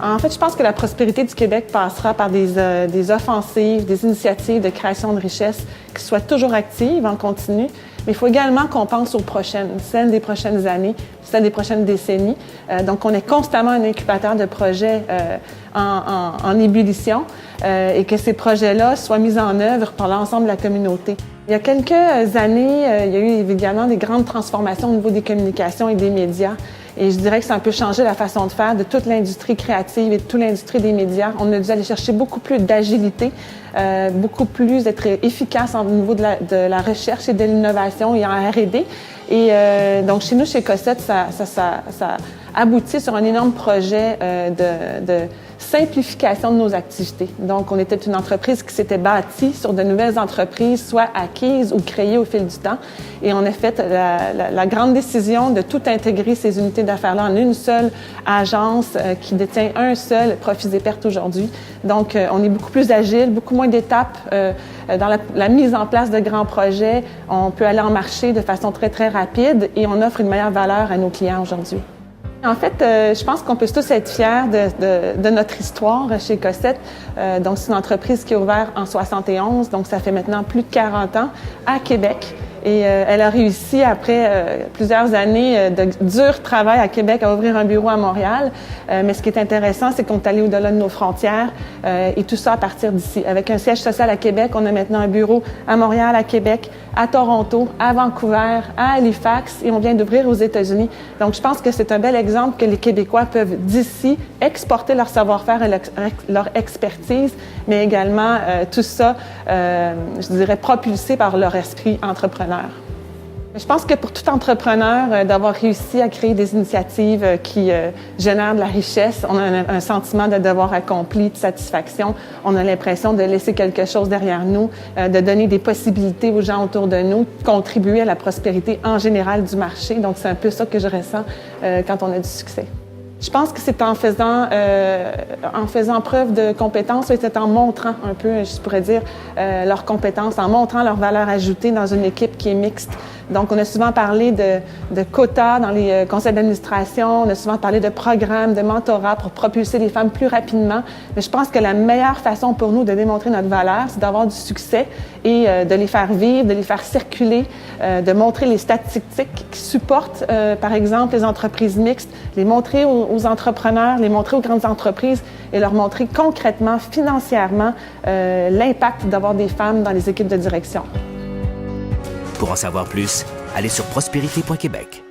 En fait, je pense que la prospérité du Québec passera par des offensives, des initiatives de création de richesse qui soient toujours actives, en continu. Mais il faut également qu'on pense aux prochaines, celles des prochaines années, celles des prochaines décennies. Donc, on est constamment un incubateur de projets en ébullition et que ces projets-là soient mis en œuvre par l'ensemble de la communauté. Il y a quelques années, il y a eu évidemment des grandes transformations au niveau des communications et des médias. Et je dirais que ça a un peu changé la façon de faire de toute l'industrie créative et de toute l'industrie des médias. On a dû aller chercher beaucoup plus d'agilité, beaucoup plus d'être efficace au niveau de la recherche et de l'innovation et en R&D. Et donc, chez nous, chez Cossette, ça aboutit sur un énorme projet de simplification de nos activités. Donc, on était une entreprise qui s'était bâtie sur de nouvelles entreprises, soit acquises ou créées au fil du temps. Et on a fait la grande décision de tout intégrer ces unités d'affaires-là en une seule agence qui détient un seul profit et pertes aujourd'hui. Donc, on est beaucoup plus agile, beaucoup moins d'étapes dans la mise en place de grands projets. On peut aller en marché de façon très, très rapide et on offre une meilleure valeur à nos clients aujourd'hui. En fait, je pense qu'on peut tous être fiers de notre histoire chez Cossette. Donc, c'est une entreprise qui a ouvert en 71, donc ça fait maintenant plus de 40 ans, à Québec. Et elle a réussi, après plusieurs années de dur travail à Québec, à ouvrir un bureau à Montréal. Mais ce qui est intéressant, c'est qu'on est allé au-delà de nos frontières et tout ça à partir d'ici. Avec un siège social à Québec, on a maintenant un bureau à Montréal, à Québec, à Toronto, à Vancouver, à Halifax et on vient d'ouvrir aux États-Unis. Donc, je pense que c'est un bel exemple que les Québécois peuvent d'ici exporter leur savoir-faire et leur expertise, mais également tout ça, je dirais, propulsé par leur esprit entrepreneur. Je pense que pour tout entrepreneur, d'avoir réussi à créer des initiatives qui génèrent de la richesse, on a un sentiment de devoir accompli, de satisfaction. On a l'impression de laisser quelque chose derrière nous, de donner des possibilités aux gens autour de nous, de contribuer à la prospérité en général du marché. Donc, c'est un peu ça que je ressens quand on a du succès. Je pense que c'est en faisant preuve de compétences et c'est en montrant un peu, je pourrais dire, leurs compétences, en montrant leur valeur ajoutée dans une équipe qui est mixte. Donc, on a souvent parlé de quotas dans les conseils d'administration, on a souvent parlé de programmes, de mentorat pour propulser les femmes plus rapidement. Mais je pense que la meilleure façon pour nous de démontrer notre valeur, c'est d'avoir du succès et de les faire vivre, de les faire circuler, de montrer les statistiques qui supportent, par exemple, les entreprises mixtes, les montrer aux entrepreneurs, les montrer aux grandes entreprises et leur montrer concrètement, financièrement, l'impact d'avoir des femmes dans les équipes de direction. Pour en savoir plus, allez sur prospérité.québec.